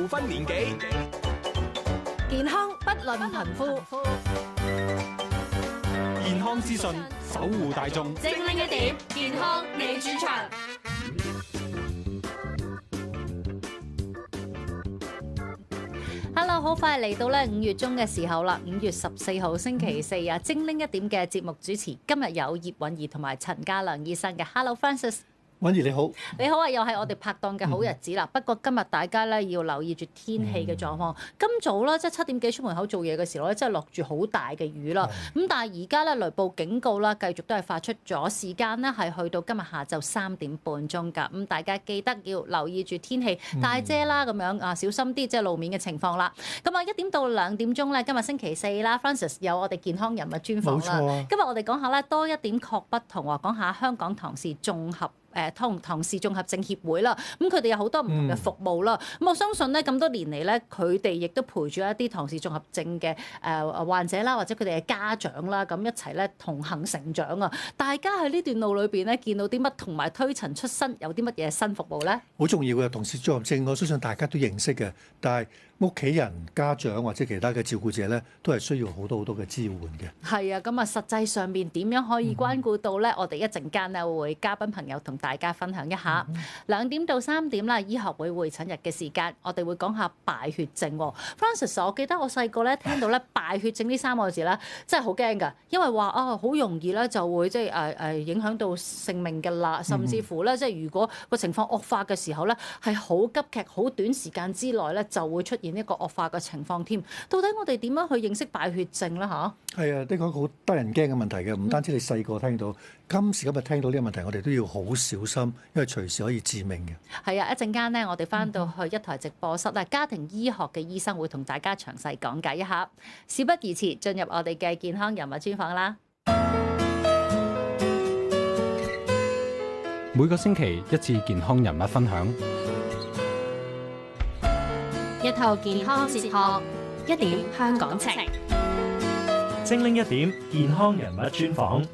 無分年紀，健康不論貧富，健康資訊守護大眾，精靈一點，健康你主場。Hello， 好快嚟到咧5月中嘅時候啦，5月14號星期四啊，精靈一點嘅節目主持，今日有葉韻儀同埋陳家亮醫生嘅。Hello Francis。韻儀你好，你好啊，又係我哋拍檔嘅好日子啦。不過今日大家咧要留意住天氣嘅狀況。今早咧即係7點幾出門口做嘢嘅時候咧，真係落住好大嘅雨啦。咁但係而家咧雷暴警告啦，繼續都係發出咗，時間咧係去到今日下晝3點半鐘㗎。咁大家記得要留意住天氣，帶遮啦咁樣啊，小心啲即係路面嘅情況啦。咁啊1點到2點鐘咧，今日星期四啦 ，Francis 有我哋健康人物專訪啦。冇錯啊。今日我哋講下咧多一點確不同喎，講下香港唐氏綜合唐氏綜合症協會啦，咁佢哋有好多唔同嘅服務啦。咁我相信咧咁多年嚟咧，佢哋亦都陪住一啲唐氏綜合症嘅患者啦，或者佢哋嘅家長啦，咁一齊咧同行成長啊！大家喺呢段路裏邊咧，見到啲乜，同埋推陳出新有啲乜嘢新服務咧？好重要嘅唐氏綜合症，我相信大家都認識嘅，但係屋企人、家長或者其他嘅照顧者咧，都係需要好多嘅支援嘅。係啊，咁啊，實際上面點樣可以關顧到咧？我哋一陣間咧會嘉賓朋友同大家分享一下。2點到3點啦，醫學會會診日嘅時間，我哋會講下敗血症。Francis， 我記得我細個咧聽到咧敗血症呢3個字咧，真係好驚㗎，因為話好容易咧就會即係影響到性命㗎啦，甚至乎咧即係如果個情況惡化嘅時候咧，係好急劇、好短時間之內咧就會出現一個惡化嘅情況添。到底我哋點樣去認識敗血症咧？嚇？係啊，的確好得人驚嘅問題嘅，唔單止你細個聽到，今時今日聽到呢個問題，我哋都要好小心，因為隨時可以致命嘅。係啊，一陣間咧，我哋翻到去一台直播室啊，家庭醫學嘅醫生會同大家詳細講解一下。事不宜遲，進入我哋嘅健康人物專訪啦。每個星期一次健康人物分享，一套健康哲學，一點香港情。精靈一點健康人物專訪。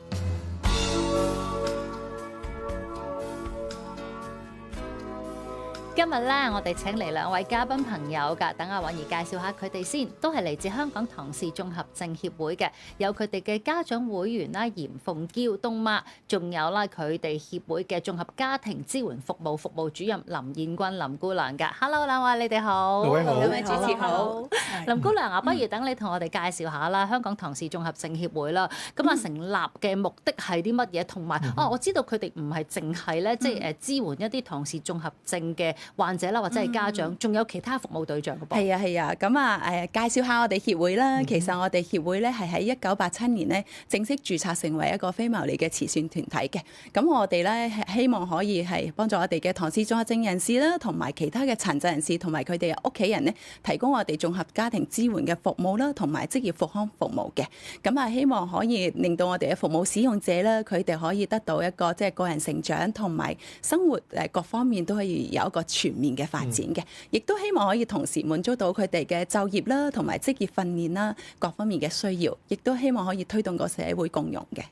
今日咧，我哋請嚟2位嘉賓朋友㗎，等阿韻儀介紹下佢哋先，都係嚟自香港唐氏綜合症協會嘅，有佢哋嘅家長會員啦，嚴鳳嬌東媽，仲有啦佢哋協會嘅綜合家庭支援服務主任林燕君林姑娘㗎。Hello， 2位你哋好，各位好，兩位主持好。林姑娘啊，不如等你同我哋介紹下啦，香港唐氏綜合症協會啦。咁啊，成立嘅目的係啲乜嘢？同埋我知道佢哋唔係淨係咧，即係支援一啲唐氏綜合症嘅患者啦，或者係家長，仲有其他服務對象嘅噃。係啊，咁啊介紹下我哋協會啦。其實我哋協會咧係喺1987年咧正式註冊成為一個非牟利嘅慈善團體嘅。咁我哋咧希望可以係幫助我哋嘅唐氏綜合症人士啦，同埋其他嘅殘疾人士同埋佢哋嘅屋企人咧，提供我哋綜合家庭支援嘅服務啦，同埋職業復康服務嘅。咁啊，希望可以令到我哋嘅服務使用者咧，佢哋可以得到一個即係個人成長同埋生活各方面都可以有一個全面嘅發展嘅，亦都希望可以同時滿足到佢哋嘅就業啦，同埋職業訓練啦，各方面嘅需要，亦都希望可以推動個社會共融嘅。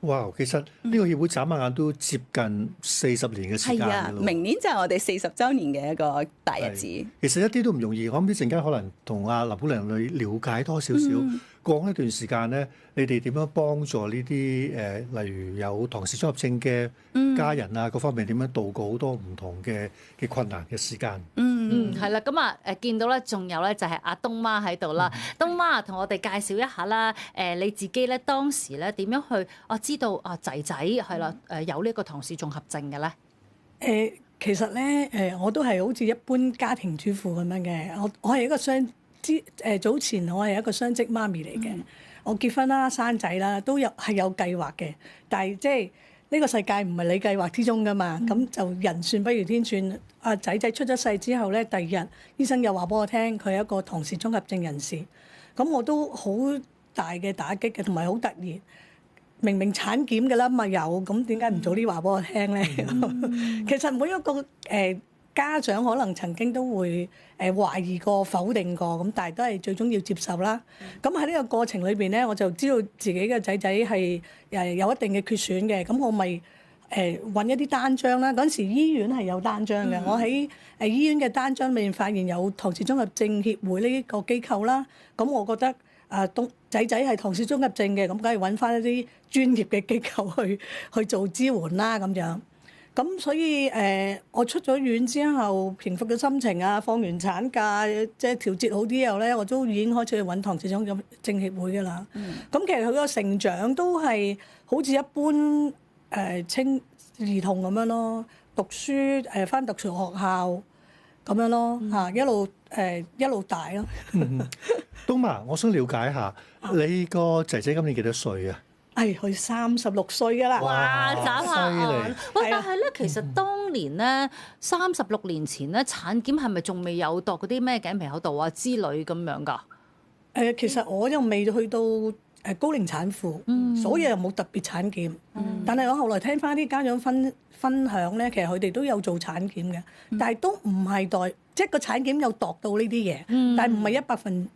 哇！其實呢個協會眨下眼都接近40年嘅時間㗎咯。明年就係我哋40週年嘅一個大日子。其實一啲都唔容易。我諗一陣間可能同阿林姑娘去了解多少少，過一段時間咧，你哋點樣幫助呢啲例如有唐氏綜合症嘅家人啊，各方面點樣度過好多唔同嘅困難嘅時間？係啦，咁啊見到咧，仲有咧就係阿東媽喺度啦。東媽同我哋介紹一下啦。你自己咧當時咧點樣去知道仔仔係啦有呢個唐氏綜合症嘅咧？其實咧我都係好似一般家庭主婦咁樣嘅。我係一個早前我係一個雙職媽咪嚟嘅。我結婚啦、生仔啦，都有計劃嘅。但係即係呢個世界唔係你計劃之中噶嘛。咁就人算不如天算。仔仔出咗世之後咧，第2日醫生又話俾我聽，佢係一個唐氏綜合症人士。咁我都好大嘅打擊嘅，同埋好突然。明明產檢嘅啦，咁有，咁點解唔早啲話俾我聽咧？其實每一個家長可能曾經都會懷疑過、否定過，咁但係都係最終要接受啦。咁喺呢個過程裏邊咧，我就知道自己嘅仔仔係有一定嘅缺損嘅，咁我咪揾一啲單張啦。嗰陣時醫院係有單張嘅，我喺醫院嘅單張裏面發現有唐氏綜合症協會呢個機構啦。咁我覺得仔仔係唐氏綜合症嘅，咁梗係揾翻一啲專業嘅機構去做支援啦咁樣。咁所以我出咗院之後，平復咗心情啊，放完產假，即係調節好啲之後咧，我都已經開始去揾唐氏綜合症協會㗎啦。咁其實佢個成長都係好似一般青兒童咁樣咯，讀書返特殊學校咁樣咯嚇，一路大咯。東媽，我想了解下你個仔仔今年幾多歲啊？佢36歲㗎啦。哇！眨下眼。喂，但係咧，其實當年咧36年前咧，產檢係咪仲未有度嗰啲咩頸皮厚度啊之類咁樣㗎？其實我又未去到高齡產婦，所以又冇特別產檢。但係我後來聽翻啲家長分享咧，其實佢哋都有做產檢嘅，但係都唔係即係個產檢有度到呢啲嘢，但係唔係100%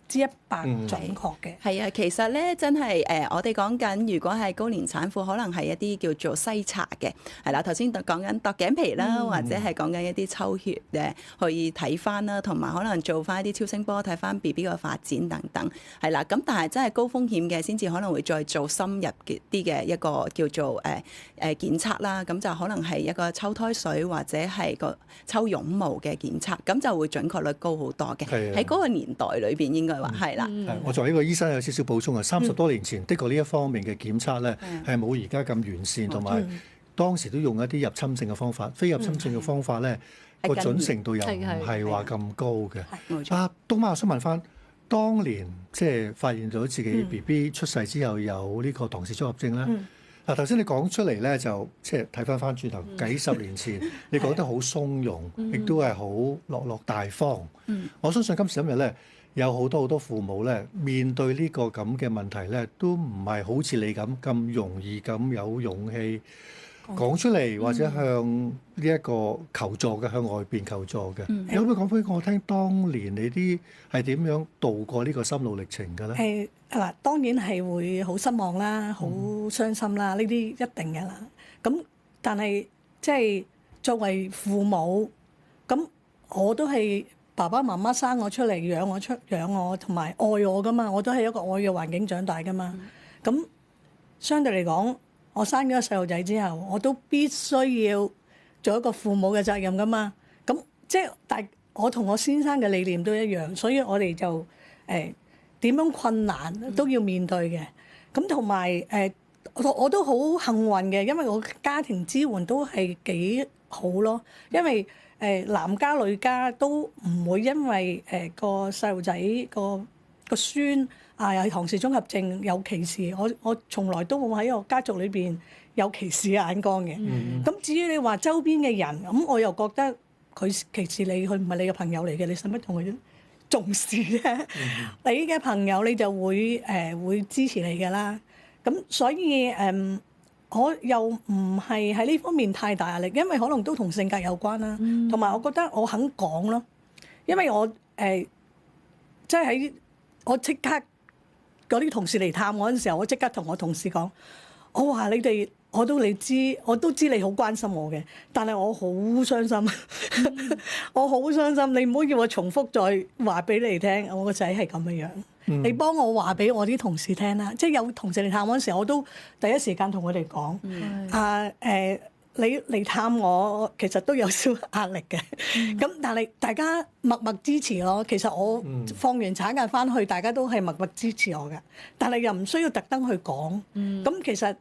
準確嘅。係啊，其實咧真係我哋講緊，如果係高齡產婦，可能係一啲叫做篩查嘅，係啦。頭先講緊度頸皮啦，或者係講緊一啲抽血去睇翻啦，同埋可能做翻一啲超聲波睇翻 BB 個發展等等，係啦。咁但係真係高風險嘅，先至可能會再做深入啲嘅一個叫做檢測啦。咁就可能係一個抽胎水或者係個抽絨毛嘅檢測，咁就會準確率高好多嘅。喺嗰個年代裏邊應該話係啦。我作為一個醫生有少少補充啊，30多年前的確呢一方面嘅檢測咧係冇而家咁完善，同埋當時都用一啲入侵性嘅方法，非入侵性嘅方法咧個準程度又唔係話咁高嘅。東媽，我想問翻，當年即係發現咗自己 BB 出世之後有呢個唐氏綜合症咧。嗱，頭先你講出嚟咧，就即係睇翻轉頭幾十年前，你講得好鬆容，亦都係好落大方。我相信今時今日咧，有好多父母咧，面對呢個咁嘅問題咧，都唔係好似你咁容易咁有勇氣講出嚟，或者向呢一個求助嘅，向外邊求助嘅。你可唔可以講俾我聽，當年你啲係點樣度過呢個心路歷程嘅咧？嗱，當然係會好失望啦，好傷心啦，呢啲一定嘅啦。咁但係即係作為父母，咁我都係爸爸媽媽生我出嚟，養我同埋愛我噶嘛，我都係一個愛嘅環境長大噶嘛。咁相對嚟講，我生咗個細路仔之後，我都必須要做一個父母嘅責任噶嘛。咁即係我同我先生嘅理念都一樣，所以我哋就點樣困難都要面對嘅。咁同埋我都好幸運嘅，因為我家庭支援都係幾好咯。因為男家女家都唔會因為個細路仔個孫又係唐氏綜合症有歧視。我從來都冇喺我家族裏邊有歧視眼光嘅。咁至於你話周邊嘅人，咁我又覺得佢歧視你，佢唔係你嘅朋友嚟嘅，你使乜同佢重視啫？你嘅朋友你就會支持你㗎啦。咁所以我又唔係喺呢方面太大壓力，因為可能都同性格有關啦。同埋我覺得我肯講咯，因為我即係喺我即刻嗰啲同事嚟探我嗰陣時候，我即刻同我同事講，我話你哋。我都知你好關心我嘅，但係我好傷心，我好傷心。你唔好叫我重複再話俾你聽，我個仔係咁嘅樣。你幫我話俾我啲同事聽啦，即係有同事嚟探我嗰時候，我都第一時間同佢哋講，你嚟探我其實都有少壓力嘅，咁但係大家默默支持咯。其實我放完產假翻去，大家都係默默支持我嘅，但係又唔需要特登去講。咁其實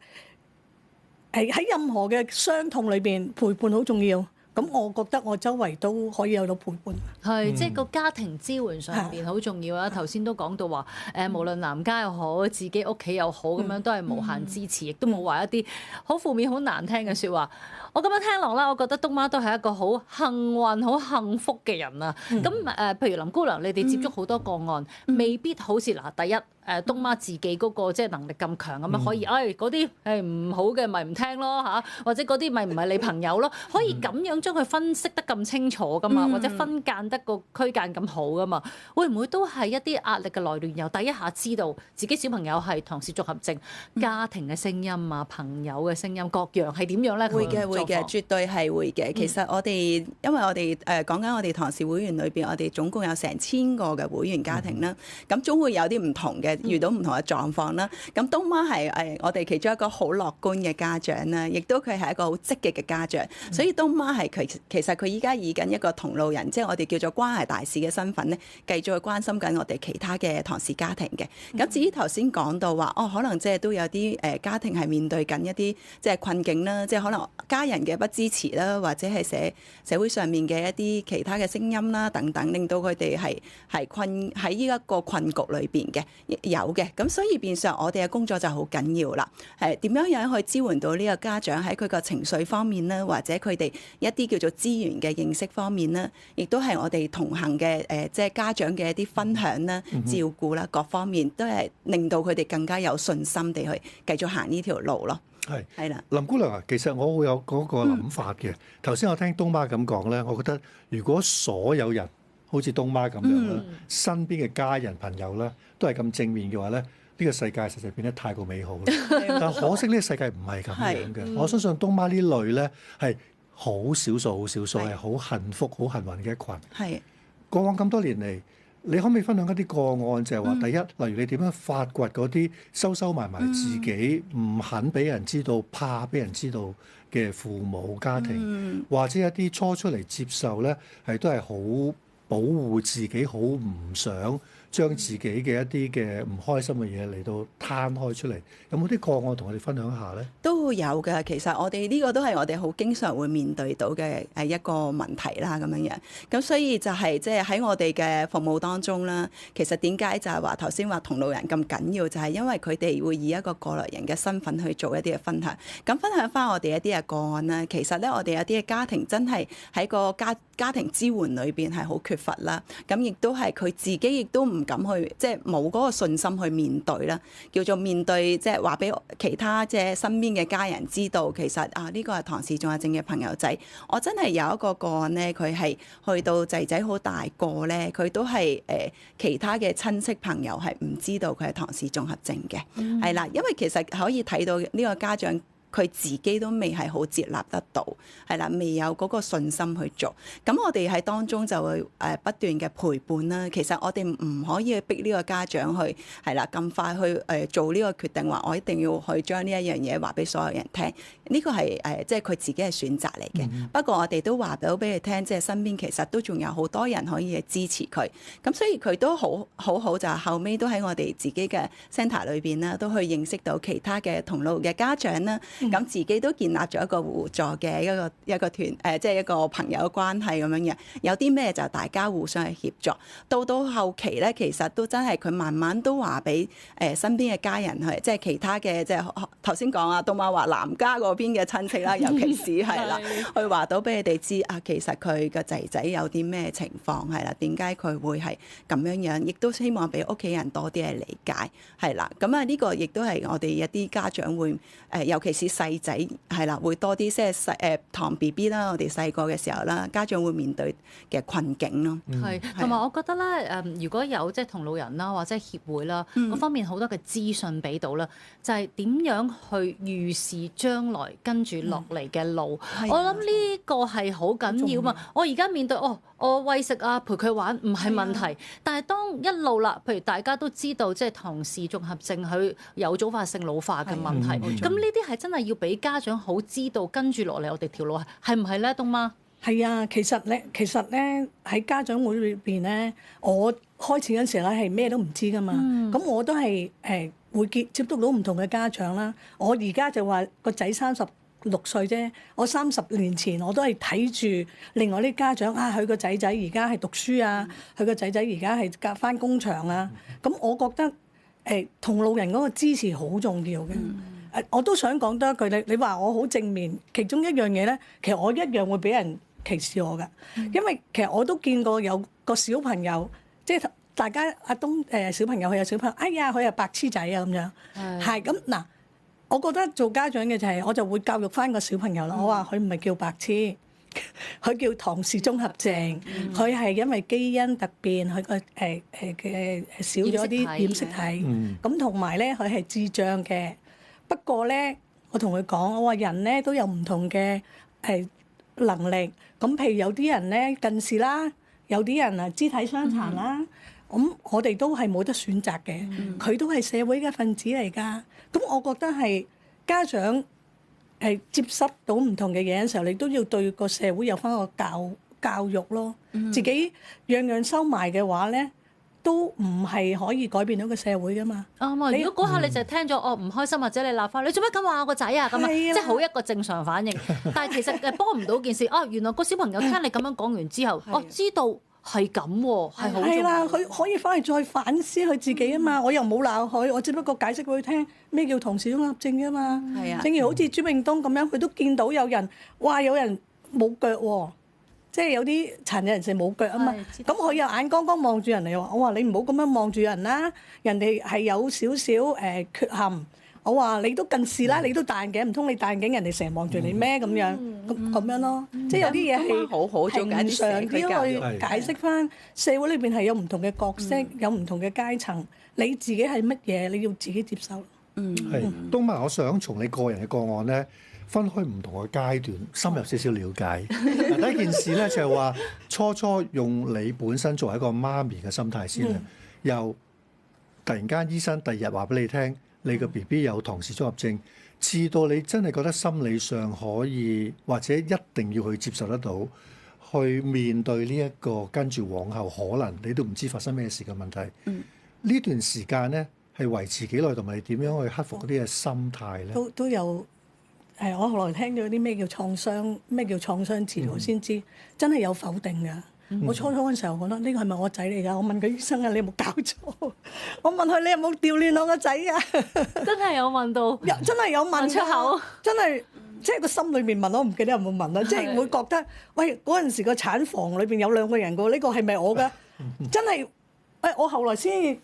喺任何嘅傷痛裏邊，陪伴好重要。咁我覺得我周圍都可以有到陪伴。係，即係個家庭支援上邊好重要啊！頭先都講到話，無論男家又好，自己屋企又好，咁樣都係無限支持，亦都冇話一啲好負面、好難聽嘅説話。我咁樣聽落啦，我覺得東媽都係一個好幸運、好幸福嘅人啊！咁譬如林姑娘，你哋接觸好多個案，未必好似嗱，第一東媽自己嗰個即係能力咁強咁樣，可以嗰啲係唔好嘅咪唔聽咯嚇，或者嗰啲咪唔係你朋友咯，可以咁樣將佢分析得咁清楚噶嘛，或者分間得個區間咁好噶嘛，會唔會都係一啲壓力嘅來源？由第一下知道自己小朋友係唐氏綜合症，家庭嘅聲音啊、朋友嘅聲音各樣係點樣咧？會嘅，絕對係會嘅。其實我哋因為我哋講緊我哋唐氏會員裏邊，我哋總共有成1000個嘅會員家庭啦，咁總會有啲唔同嘅，遇到唔同嘅狀況啦。咁東媽係我哋其中一個好樂觀嘅家長啦，亦都佢係一個好積極嘅家長，所以東媽係其實佢依家以緊一個同路人，即係我哋叫做關係大使嘅身份咧，繼續去關心緊我哋其他嘅唐氏家庭嘅。咁至於頭先講到話，可能即係都有啲家庭係面對緊一啲即係困境啦，即係可能家人嘅不支持啦，或者係社會上面嘅一啲其他嘅聲音啦等等，令到佢哋係困喺呢一個困局裏邊嘅，有嘅。咁所以變相我哋嘅工作就好緊要啦，點樣去支援到呢個家長喺佢個情緒方面啦，或者佢哋一啲叫做資源嘅認識方面啦，亦都係我哋同行嘅即係家長嘅一啲分享啦、照顧啦各方面，都係令到佢哋更加有信心地去繼續行呢條路咯。係啦，林姑娘啊，其實我會有嗰個諗法嘅。頭先我聽東媽咁講咧，我覺得如果所有人好似東媽咁樣啦，身邊嘅家人朋友咧都係咁正面嘅話咧，呢個世界實在變得太過美好啦。但可惜呢個世界唔係咁樣嘅。我相信東媽呢類咧係好少數，好少數係好幸福、好幸運嘅一群。係過往咁多年嚟，你可唔可以分享一啲個案，就係話第一，例如你點樣發掘嗰啲收埋自己唔肯俾人知道、怕俾人知道嘅父母家庭，或者一啲初出嚟接受咧，都係好保護自己，好唔想將自己嘅一啲嘅唔開心嘅嘢嚟到攤開出嚟，有冇啲個案同我哋分享一下咧？都會有嘅。其實我哋呢個都係我哋好經常會面對到嘅一個問題啦，咁樣樣。咁所以就係即係喺我哋嘅服務當中啦。其實點解就係話頭先話同路人咁緊要，就係因為佢哋會以一個過來人嘅身份去做一啲嘅分享。咁分享翻我哋一啲嘅個案啦。其實咧，我哋有啲嘅家庭真係喺個家庭支援裏邊係好缺乏啦。咁亦都係佢自己亦都唔敢去，即係冇嗰個信心去面對啦。叫做面對，即係話俾其他即係身邊嘅家人知道，其實呢個係唐氏綜合症嘅朋友仔。我真係有一個個案咧，佢係去到仔仔好大個咧，佢都係其他嘅親戚朋友係唔知道佢係唐氏綜合症嘅，係啦，因為其實可以睇到呢個家長，佢自己都未係好接納得到，係啦，未有嗰個信心去做。咁我哋喺當中就會不斷嘅陪伴啦。其實我哋唔可以去逼呢個家長去係啦咁快去做呢個決定，話我一定要去將呢一樣嘢話俾所有人聽。呢個係即係佢自己嘅選擇嚟嘅。不過我哋都話到俾佢聽，即係身邊其實都仲有好多人可以支持佢。咁所以佢都好，就後尾都喺我哋自己嘅 centre 裏邊啦，都去認識到其他嘅同路嘅家長啦。咁自己都建立咗一個互助嘅一個團即係一個朋友關係咁樣嘅。有啲咩就大家互相去協助。到後期咧，其實都真係佢慢慢都話俾身邊嘅家人去，即係其他嘅即係頭先講東媽話男家嗰邊嘅親戚啦，尤其是係啦，去話到俾你哋知其實佢個仔仔有啲咩情況係啦，點解佢會係咁樣樣，亦都希望俾屋企人多啲嘅理解係啦。咁呢個亦都係我哋一啲家長會尤其是細仔係啦，會多啲即係唐 BB 啦，我哋細個嘅時候啦，家長會面對嘅困境咯。係，同埋我覺得咧如果有即係同路人啦，或者協會啦嗰方面好多嘅資訊俾到啦，就係點樣去預示將來跟住落嚟嘅路。我諗呢個係好緊要嘛。我而家面對我餵食陪佢玩唔係問題，但係當一路啦，譬如大家都知道即係唐氏綜合症佢有早發性老化嘅問題，咁呢啲係真係要俾家長好知道跟住落嚟我哋條路係唔係咧，東媽？係啊，其實咧喺家長會裏邊咧，我開始嗰陣時咧係咩都唔知噶嘛，咁我都係會接觸到唔同嘅家長啦。我而家就話個仔36歲啫，我30年前我都係睇住另外啲家長佢個仔仔而家係讀書啊，佢個仔仔而家係返工場啊，咁我覺得同路人嗰個支持好重要嘅。我都想講多一句，你話我好正面，其中一樣嘢咧，其實我一樣會俾人歧視我㗎，因為其實我都見過有個小朋友，即係大家阿東小朋友佢有小朋友，哎呀佢係白痴仔啊咁樣，係咁嗱。我覺得做家長嘅就係，我就會教育翻個小朋友啦。我話佢唔係叫白痴，佢叫唐氏綜合症。佢係因為基因突變，佢個少咗啲染色體。咁同埋咧，佢係智障嘅。不過咧，我同佢講，我話人咧都有唔同嘅能力。咁譬如有啲人咧近視啦，有啲人啊肢體傷殘啦。咁我哋都係冇得選擇嘅。佢都係社會嘅分子嚟㗎。咁我覺得係家長接收到唔同嘅嘢嘅時候，你都要對個社會有翻個教育咯。自己樣樣收埋嘅話咧，都唔係可以改變到個社會噶嘛。啱啊！如果嗰下你就聽咗唔開心或者你鬧翻，你做乜咁話我個仔啊咁啊？即係好一個正常反應。但係其實幫唔到件事。原來個小朋友聽你咁樣講完之後，知道。係咁喎，係好。係啦，佢可以翻去再反思佢自己啊嘛。我又冇鬧佢，我只不過解釋俾佢聽咩叫唐氏綜合症啊嘛。係啊。正如好似朱永東咁樣，佢都見到有人，有人冇腳喎，即係有啲殘疾人士冇腳啊嘛。咁佢又眼光光望住人嚟話，我話你唔好咁樣望住人啦，人哋係有少少缺陷。我話你都近視啦，你都戴眼鏡，唔通你戴眼鏡人哋成日望住你咩咁樣？咁樣咯，即係有啲嘢係好好做緊常啲去解釋翻社會裏邊係有唔同嘅角色，有唔同嘅階層，你自己係乜嘢，你要自己接受。係，東閔，我想從你個人嘅個案咧，分開唔同嘅階段，深入少少了解。第一件事咧就係話，初用你本身作為一個媽咪嘅心態先啦，由突然間醫生第二日話俾你聽。你個 BB 有唐氏綜合症，至到你真係覺得心理上可以或者一定要去接受得到，去面對呢一個跟住往後可能你都唔知發生咩事嘅問題。呢段時間咧係維持幾耐，同埋你點樣去克服嗰啲嘅心態咧？都有我後來聽咗啲咩叫創傷治療先知，真係有否定㗎。我初嗰陣時候覺得呢個係咪我仔嚟㗎？我問個醫生啊，你有冇搞錯？我問佢你有冇調亂我個仔啊？真係有問到，真係有問出口，真係即係個心裏面問，我唔記得有冇問啦。即係會覺得，喂嗰陣時個產房裏邊有2個人㗎，呢個係咪我㗎？真係我後來先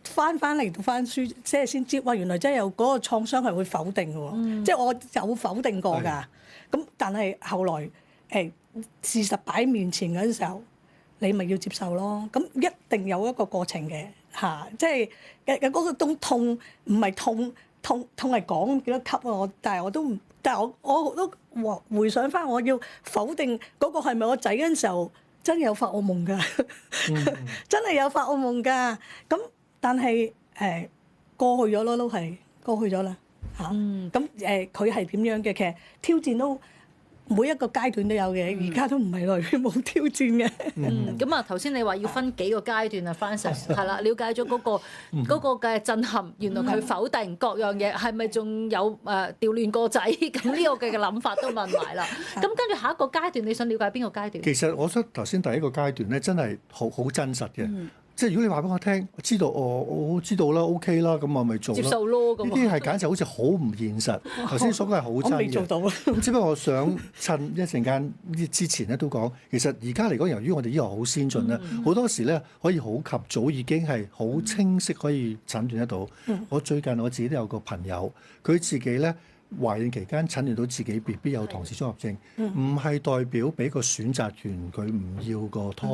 翻嚟讀翻書，即係先知，哇原來真係有嗰個創傷係會否定嘅喎。即係我有否定過㗎。咁但係後來事實擺面前嗰陣時候，你咪要接受咯。咁一定有一個過程嘅即係嗰個痛唔係痛係講幾多級啊？但係我都回想翻，我要否定嗰個係咪我仔嗰陣時候，真係有發惡夢㗎，真係有發惡夢㗎。咁但係過去咗咯，都係過去咗啦咁佢係點樣嘅？其實挑戰都每一個階段都有嘅，而家都唔係類冇挑戰嘅。咁啊，頭先你話要分幾個階段啊，Francis 係啦，了解咗嗰個嘅震撼，原來佢否定各樣嘢，係咪仲有調亂個仔？咁呢個嘅諗法都問埋啦。咁跟住下一個階段，你想了解邊個階段？其實我覺得頭先第一個階段咧，真係好真實嘅。即係如果你話俾我聽，我知道我知道啦 ，OK 啦，咁我咪做咯。接受咯，咁呢啲係簡直好似好唔現實。頭先所講係好真嘅。我未做到。咁只不過我想趁一陣間之前咧都講，其實而家嚟講，由於我哋醫學好先進咧，好多時咧可以好及早已經係好清晰可以診斷得到。我最近我自己都有個朋友，佢自己咧懷孕期間診斷到自己 BB 有唐氏綜合症，唔係代表俾個選擇權佢唔要個胎。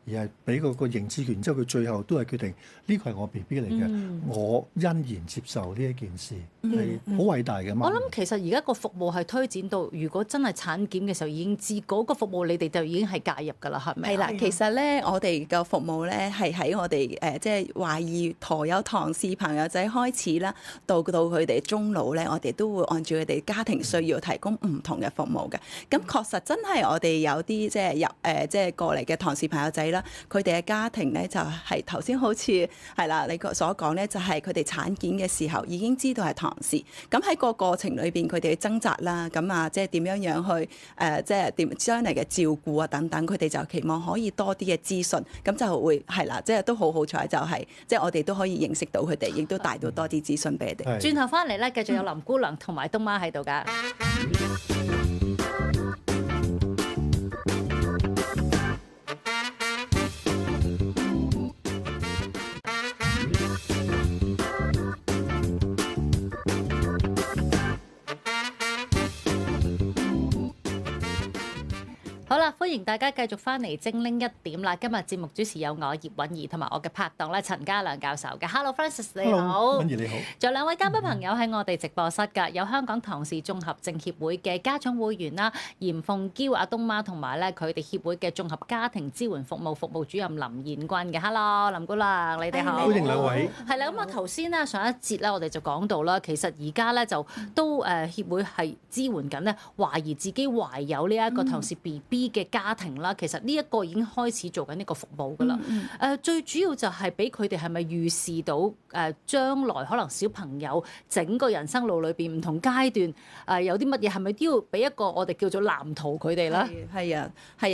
而係俾個認知權，之後佢最後都係決定呢個係我 BB 嚟嘅，我欣然接受呢一件事，係好偉大嘅嘛。我諗其實而家個服務係推展到，如果真係產檢嘅時候已經知嗰個服務，你哋就已經係介入㗎啦，係咪？係啦，其實咧，我哋嘅服務咧係喺我哋即係懷疑陀有唐氏朋友仔開始啦，到佢哋終老咧，我哋都會按照佢哋家庭需要提供唔同嘅服務嘅。咁確實真係我哋有啲即係即係過嚟嘅唐氏朋友仔啦。佢哋嘅家庭咧就係頭先好似係啦，你所講咧就係佢哋產檢嘅時候已經知道係唐氏，咁喺個過程裏邊佢哋嘅掙扎啦，咁啊即係點樣去即係點將嚟嘅照顧啊等等，佢哋就期望可以多啲嘅資訊，咁就會係啦，即係都好彩就係即係我哋都可以認識到佢哋，亦都帶到多啲資訊俾佢哋。轉頭翻嚟咧，繼續有林姑娘同埋東媽喺度㗎。好啦，歡迎大家繼續翻嚟精靈一點啦。今日節目主持有我葉韻儀同埋我嘅拍檔咧陳嘉良教授嘅。Hello Francis 你好，韻儀你好。仲有兩位嘉賓朋友喺我哋直播室㗎，有香港唐氏綜合症協會嘅家長會員啦，嚴鳳嬌阿東媽同埋咧佢哋協會嘅綜合家庭支援服務主任林燕君嘅。Hello 林姑娘，你哋好。歡迎兩位。係啦，咁啊頭先咧上一節咧我哋就講到啦，其實而家咧就都協會係支援緊咧懷疑自己懷有呢一個唐氏 BB嘅家庭啦，其實呢一個已經開始做緊呢個服務㗎啦。最主要就係俾佢哋係咪預示到將來可能小朋友整個人生路裏邊唔同階段有啲乜嘢，係咪都要俾一個我哋叫做藍圖佢哋咧？係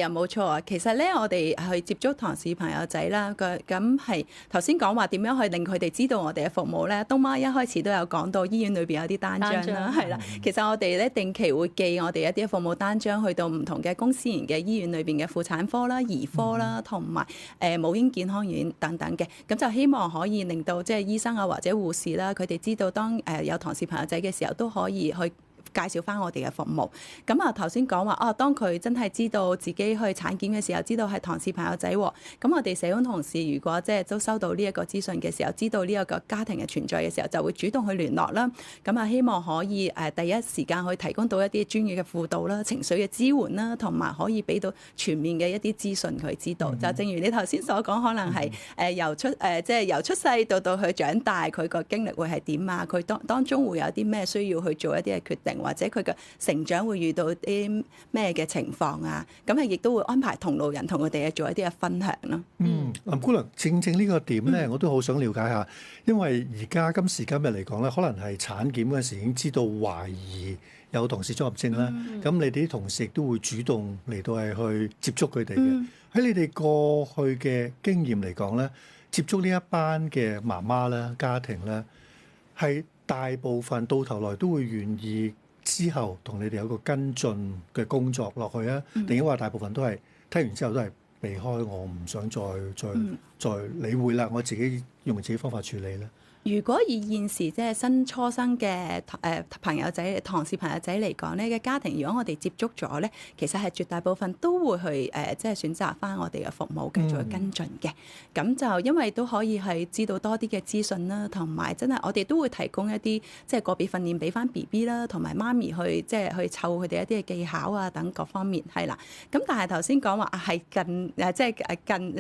啊，冇錯啊。其實咧，我哋去接觸唐氏朋友仔啦，咁係頭先講話點樣去令佢哋知道我哋嘅服務咧。東媽一開始都有講到醫院裏邊有啲單張啦，係啦。其實我哋咧定期會寄我哋一啲服務單張去到唔同嘅公私營嘅醫院裏邊嘅婦產科啦、兒科啦，同埋母嬰健康院等等嘅，咁就希望可以令到即係醫生啊或者護士啦，佢哋知道當有唐氏朋友仔嘅時候都可以去介紹翻我哋嘅服務。咁啊頭先講話當佢真係知道自己去產檢嘅時候，知道係唐氏朋友仔喎，咁我哋社工同事如果即係都收到呢一個資訊嘅時候，知道呢一個家庭嘅存在嘅時候，就會主動去聯絡啦。咁啊希望可以第一時間去提供到一啲專業嘅輔導啦、情緒嘅支援啦，同埋可以俾到全面嘅一啲資訊佢知道。就正如你頭先所講，可能係由出世到佢長大，佢個經歷會係點啊？佢當中會有啲咩需要去做一啲嘅決定，或者佢嘅成長會遇到啲咩嘅情況啊？咁亦都會安排同路人同佢哋做一啲嘅分享咯。林姑娘，正呢個點咧，我都好想了解下，因為而家今時今日嚟講咧，可能係產檢嗰陣時已經知道懷疑有唐氏綜合症啦。咁你哋啲同事亦都會主動嚟到係去接觸佢哋嘅。喺你哋過去嘅經驗嚟講咧，接觸呢一班嘅媽媽啦、家庭咧，係大部分到頭來都會願意之後同你哋有個跟進嘅工作落去啊？定係話大部分都係聽完之後都係避開，我唔想再理會啦，我自己用自己方法處理咧。如果以現時即係新初生嘅朋友仔、唐氏朋友仔嚟講呢嘅家庭，如果我哋接觸咗咧，其實係絕大部分都會去即係選擇翻我哋嘅服務繼續去跟進嘅。咁就因為都可以係知道多啲嘅資訊啦，同埋真係我哋都會提供一啲即係個別訓練俾翻 BB 啦，同埋媽咪去即係去湊佢哋一啲嘅技巧啊等各方面係啦。咁但係頭先講話係近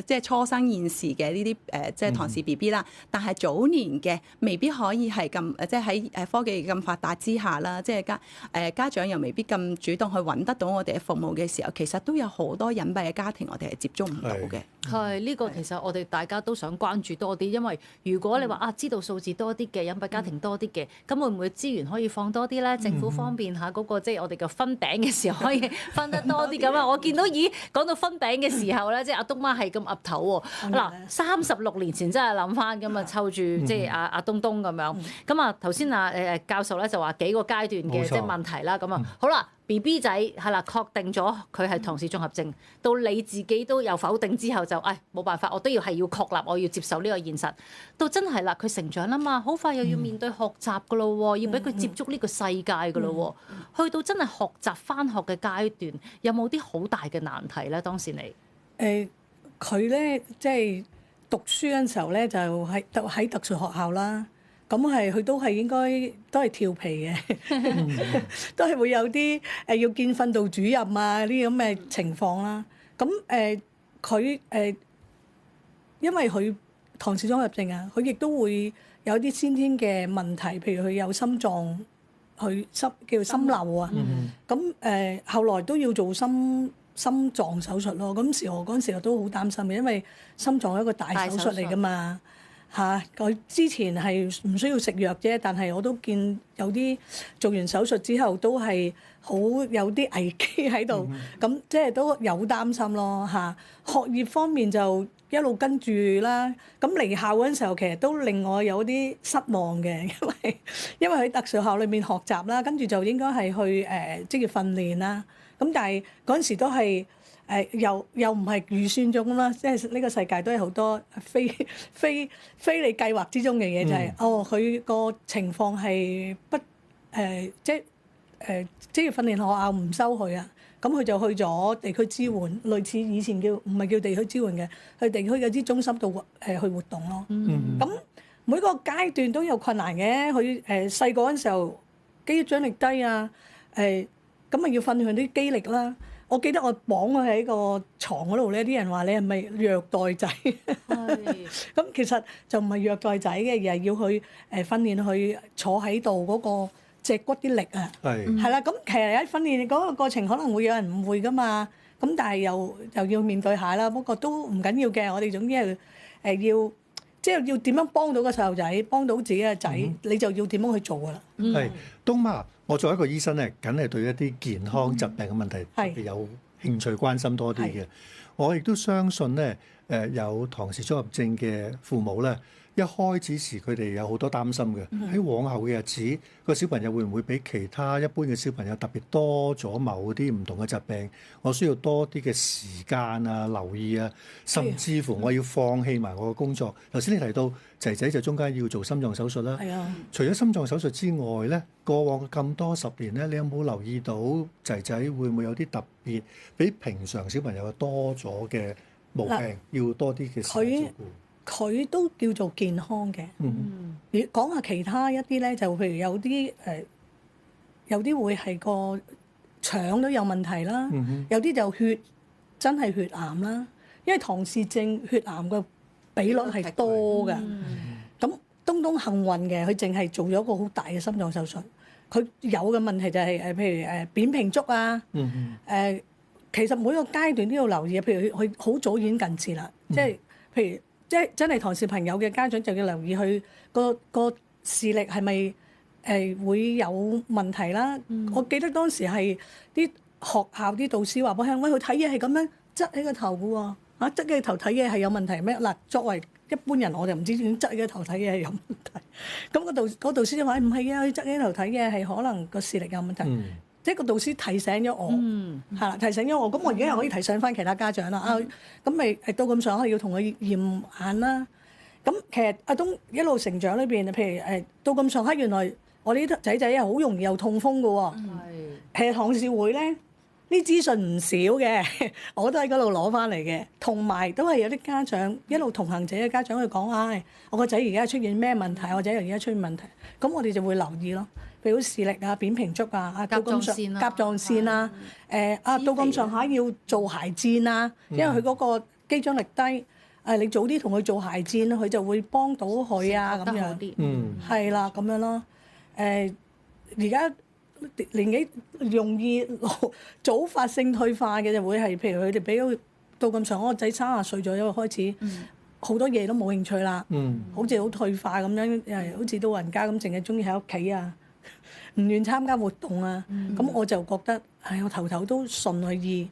即係初生現時嘅呢啲即係唐氏 BB 啦，但係早年嘅未必可以係咁即係喺科技咁發達之下啦，即係家長又未必咁主動去揾得到我哋嘅服務嘅時候，其實都有好多隱蔽嘅家庭我哋係接觸唔到嘅。係呢個其實我哋大家都想關注多啲，因為如果你話知道數字多啲嘅隱蔽家庭多啲嘅，咁會唔會資源可以放多啲咧？政府方便下嗰個即係我哋嘅分餅嘅時候可以分得多啲咁啊！我見到講到分餅嘅時候咧，即係阿東媽係咁岌頭喎。嗱36年前真係諗翻咁啊，湊住即係阿東東咁樣。咁啊頭先教授咧就話幾個階段嘅即係問題啦。咁啊好啦。BB 仔係啦，確定咗佢係唐氏綜合症，到你自己都有否定之後就冇辦法，我都要確立，我要接受呢個現實。到真係啦，佢成長啦嘛，好快又要面對學習噶咯，要俾佢接觸呢個世界噶咯。去到真係學習返學嘅階段，有冇啲好大嘅難題咧？當時你佢咧即係讀書嗰陣時候咧，就喺特殊學校啦。咁佢都係應該都係調皮嘅，都係會有啲要見訓導主任啊呢啲咁嘅情況啦。咁佢因為佢唐氏綜合症啊，佢亦都會有啲先天嘅問題，譬如佢有心臟叫心漏啊。咁後來都要做心臟手術咯。嗰陣時我都好擔心嘅，因為心臟係一個大手術嚟㗎嘛。佢之前係唔需要食藥啫，但係我都見有啲做完手術之後都係好有啲危機喺度，咁即係都有擔心咯。學業方面就一路跟住啦，咁離校嗰陣時候其實都令我有啲失望嘅，因為喺特殊校裏面學習啦，跟住就應該係去職業訓練啦，咁但係嗰陣時都係。又唔係預算中啦，即係呢個世界都係好多非你計劃之中嘅嘢，就係佢個情況係即係職業訓練學校唔收佢啊，咁佢就去咗地區支援，類似以前唔係叫地區支援嘅，去地區有啲中心度去活動咯。咁每個階段都有困難嘅，佢細個嗰陣時候肌張力低啊，咁咪要訓練佢啲肌力啦。我記得我綁佢喺個床嗰度咧，啲人話你係咪虐待仔？咁其實就唔係虐待仔嘅，而係要去訓練佢坐喺度嗰個脊骨啲力啊。係啦，咁其實喺訓練嗰個過程可能會有人誤會噶嘛，咁但係又要面對下啦。不過都唔緊要嘅，我哋總之係要即係要點樣幫到個細路仔，幫到自己嘅仔，你就要點樣去做噶啦。係東媽，我作為一個醫生咧，梗係對一啲健康疾病嘅問題特別有興趣關心多啲嘅。我亦都相信咧，有唐氏綜合症嘅父母咧，一開始時佢哋有好多擔心嘅。喺往後嘅日子，個小朋友會唔會比其他一般嘅小朋友特別多咗某啲唔同嘅疾病？我需要多啲嘅時間啊、留意啊，甚至乎我要放棄埋我嘅工作。頭先你提到仔仔就中間要做心臟手術啦。除咗心臟手術之外咧，過往咁多10年咧，你有冇留意到仔仔會唔會有啲特別比平常小朋友多咗嘅毛病，要多啲嘅時間照顧？佢都叫做健康嘅。講下其他一啲咧，就譬如有啲有啲會係個腸都有問題啦，有啲就真係血癌啦。因為唐氏症血癌嘅比率係多㗎。咁東幸運嘅，佢淨係做咗一個好大嘅心臟手術。佢有嘅問題就係譬如扁平足啊。其實每個階段都要留意，譬如佢好早已經近視啦，即係譬如。即係真係唐氏朋友嘅家長就要留意佢個視力係咪會有問題啦。我記得當時係啲學校啲導師話俾我聽，喂，佢睇嘢係咁樣側起個頭嘅喎，側起個頭睇嘢係有問題咩？嗱，作為一般人我就唔知點側起個頭睇嘢係有問題。咁個導師就話唔係啊，佢側起個頭睇嘢係可能個視力有問題。即係個導師提醒咗我，係啦，提醒咗我，咁我而家又可以提醒翻其他家長啦。咁咪到咁上下要同佢驗眼啦。咁其實阿東一路成長裏邊，譬如到咁上下，原來我啲仔仔好容易有痛風嘅喎。其實唐氏會咧，啲資訊唔少嘅，我都喺嗰度攞翻嚟嘅。同埋都係有啲家長一路同行者嘅家長去講，我個仔而家出現咩問題，我仔而家出現問題，咁我哋就會留意咯。譬如視力啊、扁平足啊、甲狀腺啊，到咁上下要做鞋墊啊，因為佢嗰個肌張力低，你早啲同佢做鞋墊，佢就會幫到佢啊咁樣。係啦，咁樣咯。而家年紀容易早發性退化嘅就會係，譬如佢哋俾到咁上下，我個仔30歲左右開始，好多嘢都冇興趣啦，好似好退化咁樣，好似老人家咁，淨係中意喺屋企啊。唔願參加活動啊，咁我就覺得，我頭都順佢意，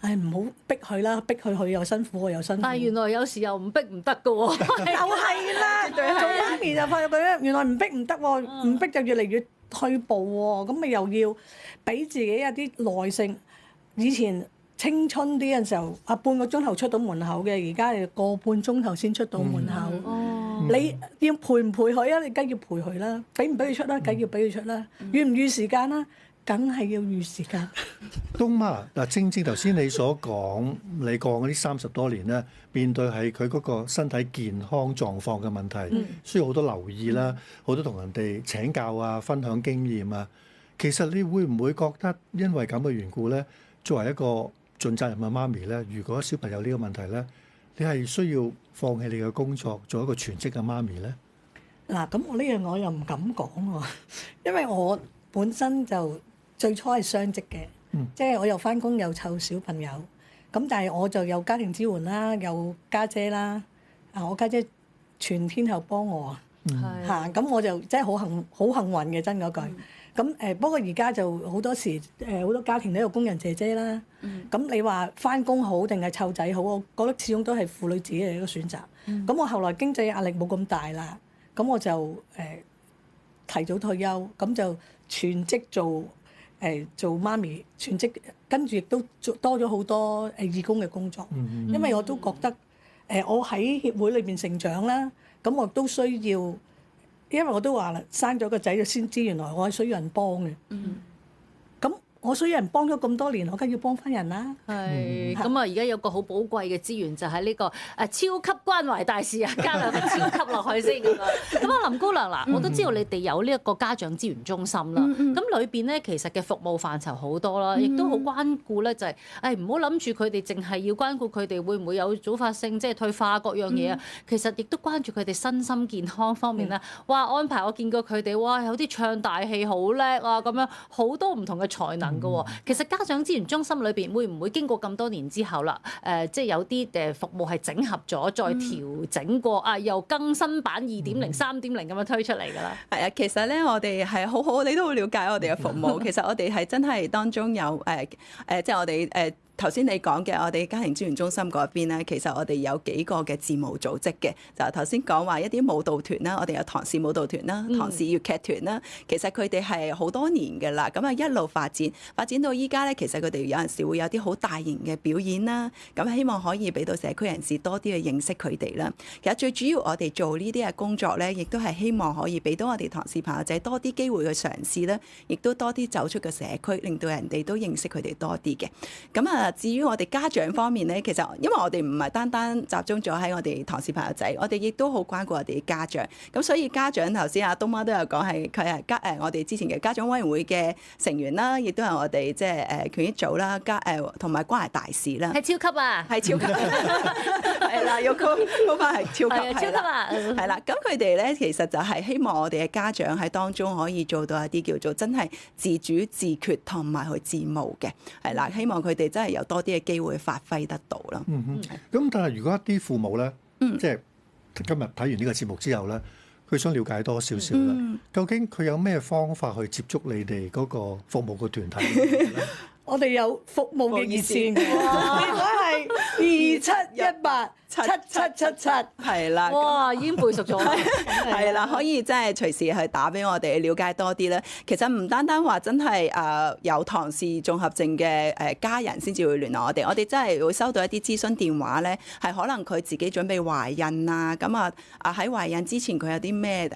唔好逼佢啦，逼佢又辛苦，我又辛苦。但係原來有時又唔逼唔得㗎喎，就係啦，做媽咪就發覺佢原來唔逼唔得喎，唔逼就越嚟越退步喎，咁咪又要俾自己一啲耐性。以前青春啲嘅時候，半個鐘頭出到門口嘅，而家係個半鐘頭先出到門口。你要陪唔陪佢啊？你梗要陪佢啦，俾唔俾佢出啦？梗要俾佢出啦。預唔預時間啦？梗係要預時間。東媽嗱，正頭先你所講，你過嗰啲30多年咧，面對係佢嗰個身體健康狀況嘅問題，需要好多留意啦，好多同人哋請教啊，分享經驗啊。其實你會唔會覺得因為咁嘅緣故咧，作為一個盡責任嘅媽咪咧，如果小朋友呢個問題咧，你係需要放棄你嘅工作，做一個全職嘅媽咪咧？嗱，咁我呢樣我又唔敢講喎，因為我本身就最初係雙職嘅，即係我又翻工又湊小朋友，咁但係我就有家庭支援啦，有家姐啦，我家姐全天候幫我啊，咁我就真係好幸運嘅，真嗰句。咁不過而家就好多時好多家庭都有工人姐姐啦。咁你話翻工好定係湊仔好？我覺得始終都係婦女自己嘅一個選擇。咁我後來經濟壓力冇咁大啦，咁我就提早退休，咁就全職做媽咪，全職跟住亦都多咗好多義工嘅工作。因為我都覺得我喺協會裏邊成長啦，咁我都需要。因為我都話啦，生咗個仔就先知原來我係需要人幫嘅。咁我需要人幫咗咁多年，我梗要幫翻人啦。係咁啊！而家有個好寶貴嘅資源就係呢個超級關懷大使啊，加兩個超級落去先咁啊！咁啊，林姑娘嗱，我都知道你哋有呢一個家長資源中心啦。咁裏邊咧其實嘅服務範疇好多啦，亦都好關顧咧，就係唔好諗住佢哋淨係要關顧佢哋會唔會有早發性即係退化各樣嘢啊。其實亦都關注佢哋身心健康方面啦。哇！安排我見過佢哋，哇！有啲唱大戲好叻啊，咁樣好多唔同嘅才能㗎喎。其實家長資源中心裏邊會唔會經過咁多年之後啦？即係有啲服務係整合咗，再調整過啊，又更新版2.0、3.0咁樣推出嚟㗎啦。係啊，其實咧我哋係好好，你都好了解我哋嘅服務。其實我哋係真係當中有即係我哋頭先你講嘅，我哋家庭資源中心嗰邊咧，其實我哋有幾個嘅志務組織嘅，就頭先講話一啲舞蹈團啦，我哋有唐氏舞蹈團啦、唐氏粵劇團啦，其實佢哋係好多年㗎啦，咁啊一路發展到依家咧，其實佢哋有陣時會有啲好大型嘅表演啦，咁希望可以俾到社區人士多啲去認識佢哋啦。其實最主要我哋做呢啲嘅工作咧，亦都係希望可以俾到我哋唐氏朋友仔多啲機會去嘗試啦，亦都多啲走出個社區，令到人哋都認識佢哋多啲嘅。咁啊〜至於我哋家長方面咧，其實因為我哋唔係單單集中咗喺我哋唐氏朋友仔，我哋亦都好關顧我哋家長。咁所以家長頭先阿東媽都有講係佢係我哋之前嘅家長委員會嘅成員啦，亦都係我哋即係權益組啦，同埋關懷大使啦。係超級啊！係超級，係啦，要高翻係超級，超級啊！係啦，咁佢哋咧其實就係希望我哋嘅家長喺當中可以做到一啲叫做真係自主自決同埋去自務嘅，係啦，希望佢哋真係有多啲嘅機會發揮得到啦。咁但係如果一啲父母咧，即係今日睇完呢個節目之後咧，佢想了解多少少啦，究竟佢有咩方法去接觸你哋嗰個服務嘅團體咧？我哋有服務嘅熱線，電話係27187777，係啦。哇，已經背熟咗啦，係啦，可以真係隨時去打俾我哋了解多啲啦。其實唔單單話真係有唐氏綜合症嘅家人先至會聯絡我哋真係會收到一啲諮詢電話咧，係可能佢自己準備懷孕啊，咁喺懷孕之前佢有啲咩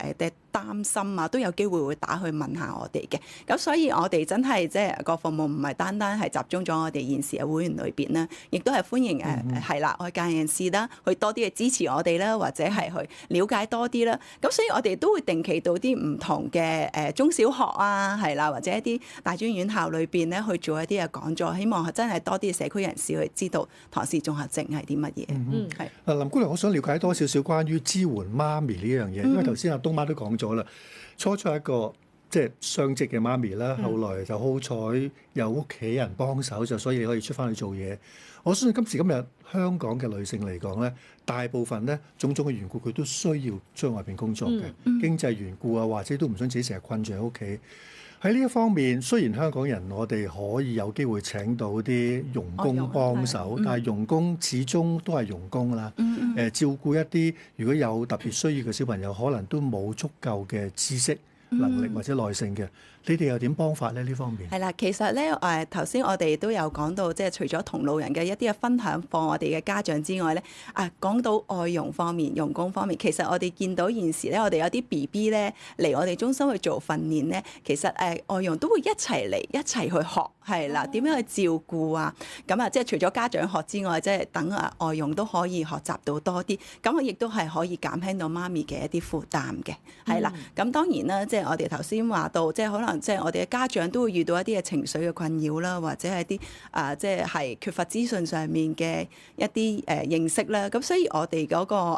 擔心啊，都有機會會打去問下我哋嘅。咁所以我哋真係即係個服務唔係單單係集中咗我哋現時嘅會員裏邊啦，亦都係歡迎係啦，外界人士啦，去多啲嘅支持我哋啦，或者係去了解多啲啦。咁所以我哋都會定期到啲唔同嘅中小學啊，係啦，或者一啲大專院校裏邊咧去做一啲嘅講座，希望真係多啲社區人士去知道唐氏綜合症係啲乜嘢。係林姑娘，我想了解多少少關於支援媽咪呢樣嘢，因為頭先阿東媽都講咗啦，初係一個即係雙職嘅媽咪啦，後來就好彩有屋企人幫手，就所以可以出翻去做嘢。我相信今時今日香港嘅女性嚟講咧，大部分咧種種嘅緣故，佢都需要出去外邊工作嘅，經濟緣故啊，或者都唔想自己成日困住喺屋企。喺呢一方面，雖然香港人我哋可以有機會請到啲傭工幫手，但係傭工始終都係傭工啦。照顧一啲如果有特別需要嘅小朋友，可能都冇足夠嘅知識、能力或者耐性嘅。你哋又點幫法咧？呢方面係啦，其實咧頭先我哋都有講到，即係除咗同路人嘅一啲嘅分享課，我哋嘅家長之外咧，講到外傭方面、傭工方面，其實我哋見到現時咧，我哋有啲 BB 咧嚟我哋中心去做訓練咧，其實外傭都會一齊嚟一齊去學，係啦，點樣去照顧啊？咁即係除咗家長學之外，即係等外傭都可以學習到多啲，咁我亦都係可以減輕到媽咪嘅一啲負擔嘅，係啦。咁當然啦，即係我哋頭先話到，即係可能。即係我哋嘅家長都會遇到一啲嘅情緒嘅困擾啦，或者係啲即係缺乏資訊上面嘅一啲認識啦。咁所以我哋嗰個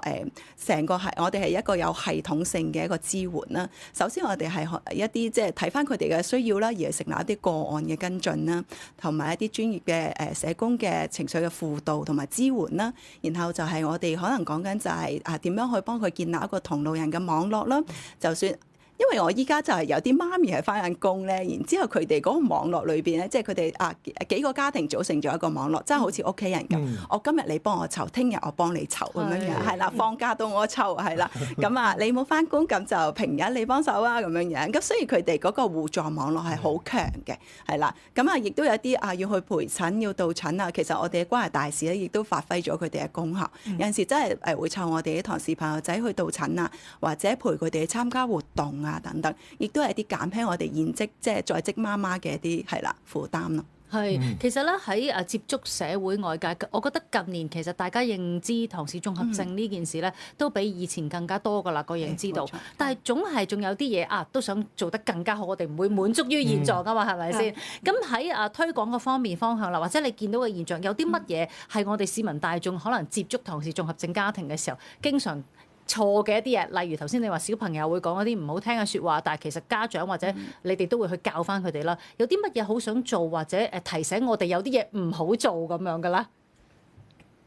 成個係我哋係一個有系統性嘅一個支援啦。首先我哋係一啲即係睇返佢哋嘅需要啦，而係成立一啲個案嘅跟進啦，同埋一啲專業嘅社工嘅情緒嘅輔導同埋支援啦。然後就係我哋可能講緊就係點樣去幫佢建立一個同路人嘅網絡啦。就算因為我依家就係有啲媽咪係返緊工咧，然之後佢哋嗰個網絡裏邊咧，即係佢哋幾個家庭組成咗一個網絡，真係好似屋企人咁。我今日你幫我湊，聽日我幫你湊咁樣樣，係啦。放假到我湊，係啦。咁你冇返工，咁就平日你幫手啊咁樣樣。咁所以佢哋嗰個互助網絡係好強嘅，係啦。咁亦都有啲要去陪診、要到診啊。其實我哋嘅關懷大使咧，亦都發揮咗佢哋嘅功效。有陣時真係會湊我哋啲唐氏朋友仔去到診啊，或者陪佢哋去參加活動啊。啊等等，亦都係一啲減輕我哋現職即係在職媽媽嘅一啲係啦負擔咯。係，其實咧喺接觸社會外界，我覺得近年其實大家認知唐氏綜合症呢件事咧，都比以前更加多㗎啦個認知度。但係總係仲有啲嘢都想做得更加好，我哋唔會滿足於現狀㗎嘛，係咪先？咁喺推廣嗰方向啦，或者你見到嘅現象有啲乜嘢係我哋市民大眾可能接觸唐氏綜合症家庭嘅時候，經常錯嘅一啲嘢，例如頭先你話小朋友會講一啲唔好聽嘅説話，但係其實家長或者你哋都會去教翻佢哋啦。有啲乜嘢好想做或者提醒我哋有啲嘢唔好做咁樣嘅啦？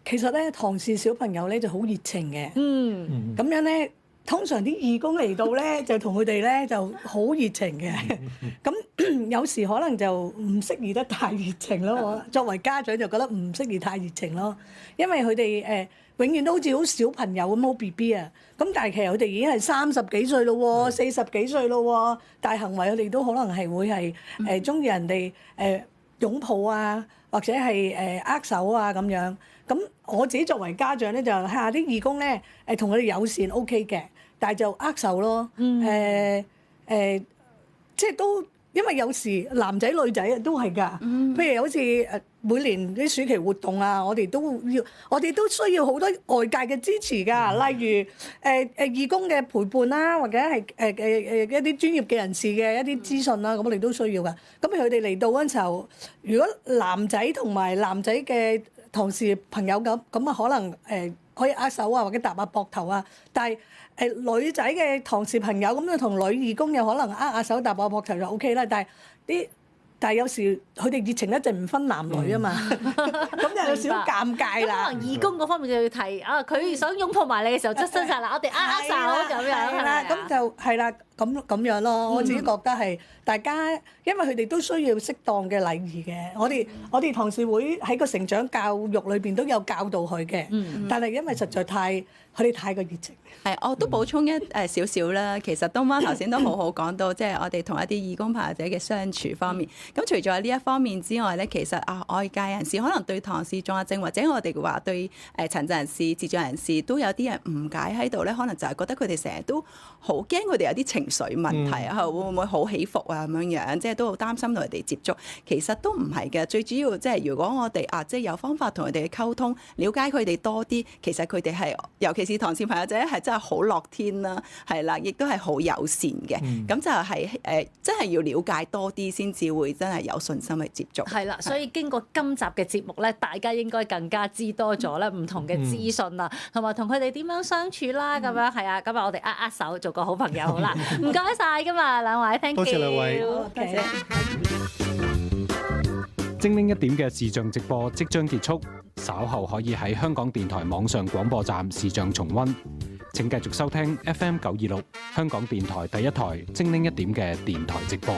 其實咧，唐氏小朋友咧就好熱情嘅，嗯，咁樣咧，通常啲義工嚟到咧就同佢哋咧就好熱情嘅，咁有時可能就唔適宜得太熱情咯。我作為家長就覺得唔適宜太熱情咯，因為佢哋永遠都好似好小朋友咁好 BB 啊，咁但係其實佢哋已經係30幾歲咯喎，40幾歲咯喎，但係行為佢哋都可能係會係中意人哋擁抱啊，或者係握手啊咁樣。咁我自己作為家長咧，就下啲義工咧同佢哋友善 OK 嘅，但係就握手咯，即係都。因為有時男仔女仔都係㗎，譬如好似每年啲暑期活動啊，我哋都需要好多外界嘅支持㗎，例如義工嘅陪伴啦，或者係一啲專業嘅人士嘅一啲資訊啦，咁我哋都需要㗎。咁佢哋嚟到嗰陣時候，如果男仔同埋男仔嘅唐氏朋友咁啊，可能可以握手啊，或者搭下膊頭啊，但係女仔嘅唐氏朋友咁就同女義工有可能握下手搭下膊頭就 O K 啦，但係有時佢哋熱情一陣唔分男女啊嘛，咁就有少少尷尬啦。可能義工嗰方面就要提佢想擁抱埋你嘅時候，側身晒啦，我哋握手咁樣，係啦，咁就係啦，咁樣咯。我自己覺得係大家，因為佢哋都需要適當嘅禮儀嘅。我哋唐氏會喺個成長教育裏邊都有教導佢嘅，但係因為實在佢哋太過熱情。係，我都補充少少啦。其實東媽頭先都好好講到，即係我哋同一啲義工朋友仔嘅相處方面。咁除咗呢一方面之外咧，其實外界人士可能對唐氏綜合症或者我哋話對殘疾人士、智障人士都有啲人誤解喺度咧，可能就係覺得佢哋成日都好驚佢哋有啲情緒問題會唔會好起伏啊咁樣，即係都好擔心同佢哋接觸。其實都唔係嘅，最主要即係如果我哋即係有方法同佢哋溝通，了解佢哋多啲，其實佢哋係尤其是唐氏朋友仔係真係好樂天啦，係啦，亦都係好友善嘅。咁就係真係要了解多啲先至會真係有信心去接觸。係啦，所以經過今集嘅節目咧，大家應該更加知多咗咧唔同嘅資訊啦，同埋同佢哋點樣相處啦，咁樣係啊。今日我哋握手做個好朋友好啦，唔該晒㗎嘛兩位 ，thank you，多謝兩位，多謝。精靈一點嘅視像直播即將結束，稍後可以喺香港電台網上廣播站視像重溫。請繼續收聽 FM 926香港電台第一台精靈一點嘅電台直播。